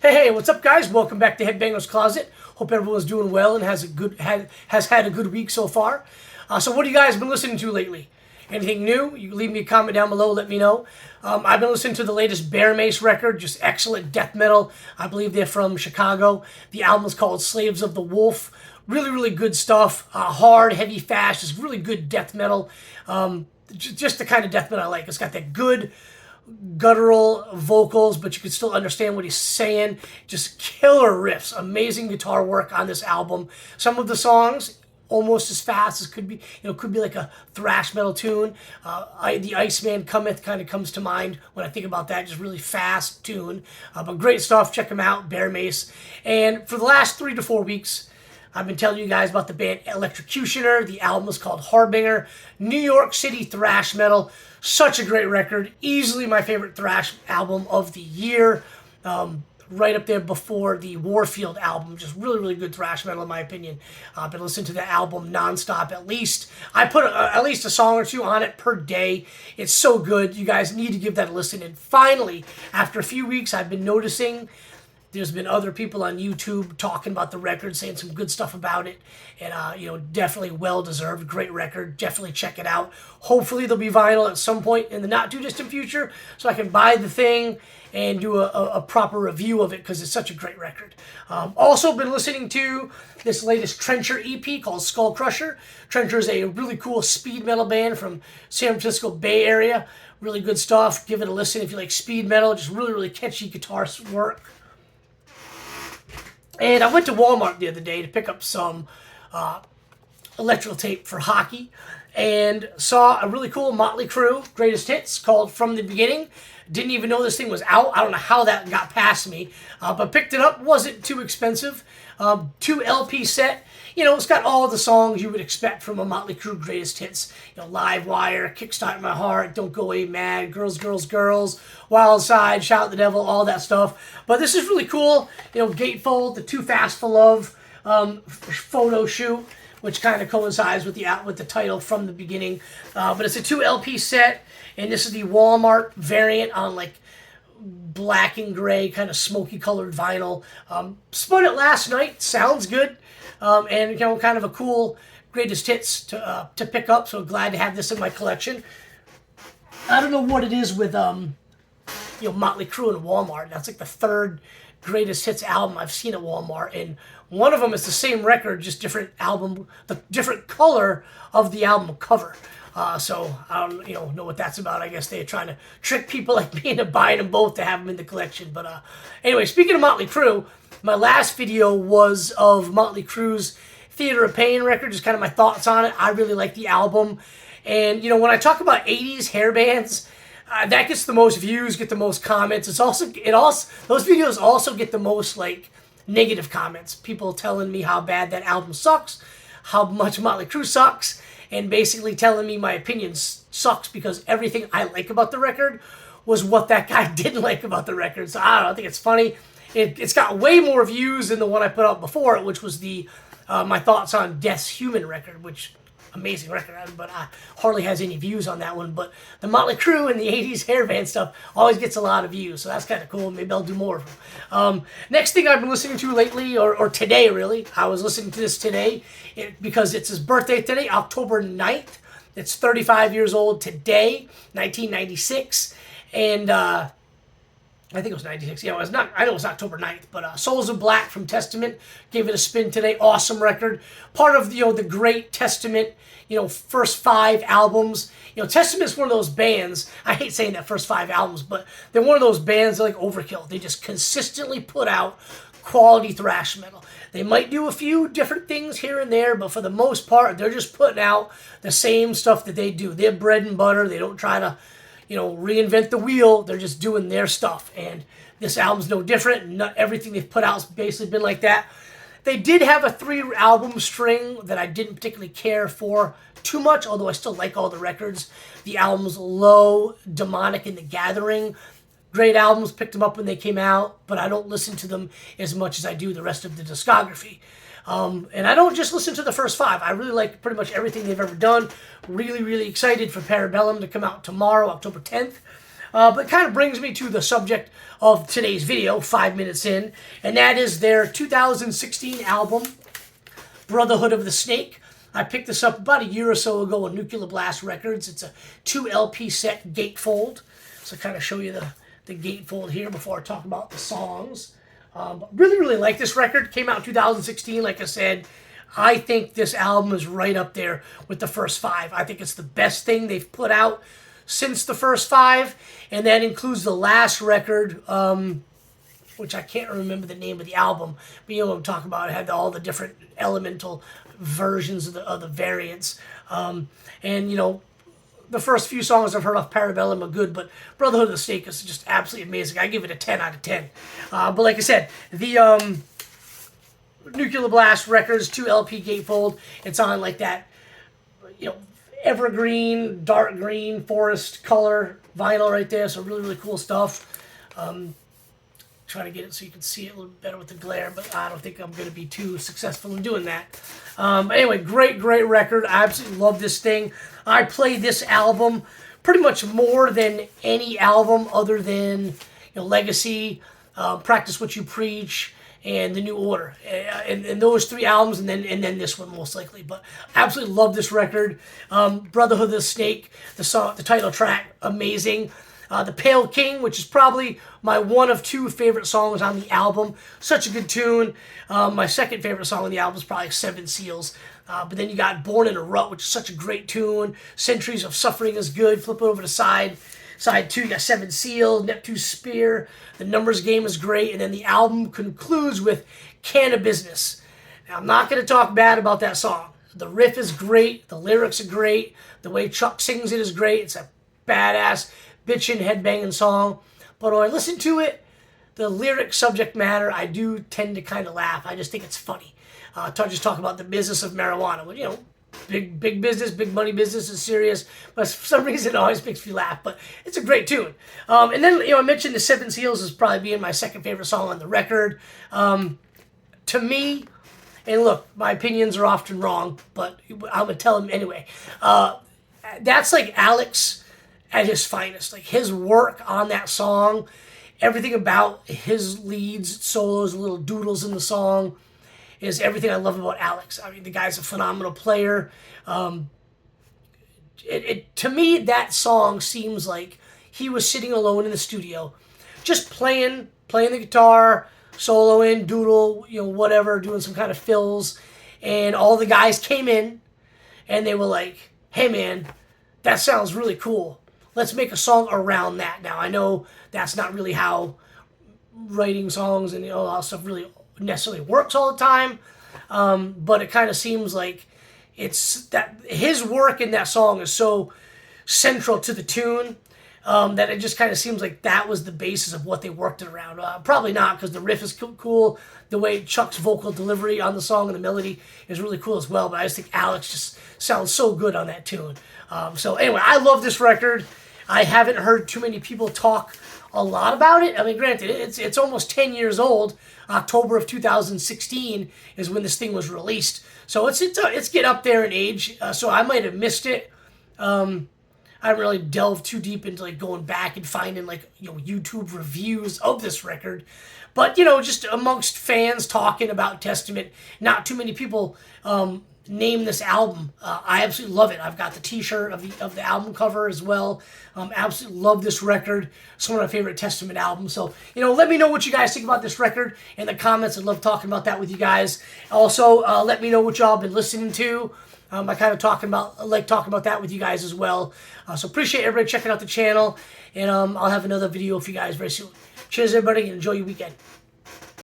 Hey, what's up, guys? Welcome back to Headbangers Closet. Hope everyone's doing well and has had a good week so far. So, what have you guys been listening to lately? Anything new? You can leave me a comment down below. Let me know. I've been listening to the latest Bear Mace record, just excellent death metal. I believe they're from Chicago. The album is called Slaves of the Wolf. Really, really good stuff. Hard, heavy, fast. Just really good death metal. Just the kind of death metal I like. It's got that good guttural vocals, but you can still understand what he's saying. Just killer riffs, amazing guitar work on this album. Some of the songs almost as fast as could be, could be like a thrash metal tune. The Iceman Cometh kind of comes to mind when I think about that. Just really fast tune, but great stuff. Check them out, Bear Mace. And for the last 3 to 4 weeks, I've been telling you guys about the band Electrocutioner. The album is called Headbangers, New York City thrash metal. Such a great record. Easily my favorite thrash album of the year. Right up there before the Warfield album. Just really, really good thrash metal in my opinion. I've been listening to the album nonstop at least. I put at least a song or two on it per day. It's so good. You guys need to give that a listen. And finally, after a few weeks, I've been noticing there's been other people on YouTube talking about the record, saying some good stuff about it, and definitely well-deserved. Great record. Definitely check it out. Hopefully there'll be vinyl at some point in the not-too-distant future, so I can buy the thing and do a proper review of it, because it's such a great record. Also been listening to this latest Trencher EP called Skull Crusher. Trencher is a really cool speed metal band from San Francisco Bay Area. Really good stuff. Give it a listen if you like speed metal. Just really, really catchy guitar work. And I went to Walmart the other day to pick up some electrical tape for hockey and saw a really cool Motley Crue greatest hits called From the Beginning. Didn't even know this thing was out. I don't know how that got past me, but picked it up. Wasn't too expensive. 2 LP set. It's got all the songs you would expect from a Motley Crue greatest hits. Live Wire, Kickstart My Heart, Don't Go Away Mad, Girls, Girls, Girls, Wild Side, Shout at the Devil, all that stuff. But this is really cool. Gatefold, the Too Fast for Love photo shoot, which kind of coincides with the title From the Beginning. But it's a 2 LP set, and this is the Walmart variant on like black and gray, kind of smoky colored vinyl. Spun it last night. Sounds good. And kind of a cool greatest hits to pick up. So glad to have this in my collection. I don't know what it is with Motley Crue and Walmart. That's like the 3rd greatest hits album I've seen at Walmart, and one of them is the same record, just different album, the different color of the album cover. So I don't know what that's about. I guess they're trying to trick people like me into buying them both to have them in the collection. But anyway, speaking of Motley Crue, my last video was of Motley Crue's Theater of Pain record, just kind of my thoughts on it. I really like the album. And, when I talk about 80s hair bands, that gets the most views, get the most comments. Those videos also get the most, negative comments. People telling me how bad that album sucks, how much Motley Crue sucks, and basically telling me my opinion sucks because everything I like about the record was what that guy didn't like about the record. So I don't know, I think it's funny. It's got way more views than the one I put out before it, which was the my thoughts on Death's Human record, which amazing record, but hardly has any views on that one. But the Motley Crue and the 80s hair band stuff always gets a lot of views, so that's kind of cool. Maybe I'll do more of them. Next thing I've been listening to lately, or today really, I was listening to this today because it's his birthday today, October 9th. It's 35 years old today, 1996, and I think it was 96. Yeah, it was not. I know it was October 9th, but Souls of Black from Testament gave it a spin today. Awesome record. Part of the great Testament, first 5 albums. Testament's one of those bands. I hate saying that first 5 albums, but they're one of those bands that like Overkill. They just consistently put out quality thrash metal. They might do a few different things here and there, but for the most part, they're just putting out the same stuff that they do. They're bread and butter. They don't try to reinvent the wheel. They're just doing their stuff. And this album's no different. Not everything they've put out has basically been like that. They did have a 3-album string that I didn't particularly care for too much, although I still like all the records. The albums Low, Demonic, and The Gathering. Great albums, picked them up when they came out, but I don't listen to them as much as I do the rest of the discography. And I don't just listen to the first 5. I really like pretty much everything they've ever done. Really, really excited for Parabellum to come out tomorrow, October 10th. But it kind of brings me to the subject of today's video, 5 minutes in, and that is their 2016 album, Brotherhood of the Snake. I picked this up about a year or so ago on Nuclear Blast Records. It's a 2 LP set gatefold. So kind of show you the gatefold here before I talk about the songs. Really, really like this record. Came out in 2016, like I said. I think this album is right up there with the first 5. I think it's the best thing they've put out since the first 5, and that includes the last record, which I can't remember the name of the album, but you know what I'm talking about. It had all the different elemental versions of the variants, and you know, the first few songs I've heard off Parabellum are good, but Brotherhood of the Snake is just absolutely amazing. I give it a 10 out of 10. But like I said, the Nuclear Blast Records 2 LP gatefold, it's on like that, you know, evergreen, dark green, forest color vinyl right there. So really, really cool stuff. Trying to get it so you can see it a little better with the glare, but I don't think I'm going to be too successful in doing that. But anyway, great record. I absolutely love this thing. I play this album pretty much more than any album other than, you know, Legacy, Practice What You Preach, and The New Order, and those 3 albums, and then this one most likely. But I absolutely love this record. Brotherhood of the Snake, the title track, amazing. The Pale King, which is probably my one of 2 favorite songs on the album. Such a good tune. My second favorite song on the album is probably Seven Seals. But then you got Born in a Rut, which is such a great tune. Centuries of Suffering is good. Flip it over to side 2, you got Seven Seals, Neptune's Spear. The Numbers Game is great. And then the album concludes with Can of Business. Now, I'm not going to talk bad about that song. The riff is great. The lyrics are great. The way Chuck sings it is great. It's a badass bitchin' headbanging song. But when I listen to it, the lyric subject matter, I do tend to kind of laugh. I just think it's funny. Just talk about the business of marijuana. Well, you know, big business, big money business is serious, but for some reason it always makes me laugh. But it's a great tune. And then, you know, I mentioned the Seven Seals as probably being my second favorite song on the record. To me, and look, my opinions are often wrong, but I'm gonna tell them anyway. That's like Alex at his finest. Like his work on that song, everything about his leads, solos, little doodles in the song is everything I love about Alex. I mean, the guy's a phenomenal player. To me, that song seems like he was sitting alone in the studio, just playing the guitar, soloing, doodle, you know, whatever, doing some kind of fills, and all the guys came in, and they were like, "Hey, man, that sounds really cool. Let's make a song around that." Now, I know that's not really how writing songs and, you know, all that stuff really necessarily works all the time, but it kind of seems like it's that his work in that song is so central to the tune that it just kind of seems like that was the basis of what they worked it around. Probably not, because the riff is cool. The way Chuck's vocal delivery on the song and the melody is really cool as well, but I just think Alex just sounds so good on that tune. So anyway, I love this record. I haven't heard too many people talk a lot about it. I mean, granted, it's almost 10 years old. October of 2016 is when this thing was released. So it's getting up there in age. So I might have missed it. I haven't really delved too deep into like going back and finding like, you know, YouTube reviews of this record. But, you know, just amongst fans talking about Testament, not too many people name this album. I absolutely love it. I've got the T-shirt of the album cover as well. Absolutely love this record. It's one of my favorite Testament albums. So, you know, let me know what you guys think about this record in the comments. I'd love talking about that with you guys. Also, let me know what y'all been listening to. I kind of like talking about that with you guys as well. So appreciate everybody checking out the channel, and I'll have another video for you guys very soon. Cheers, everybody, and enjoy your weekend.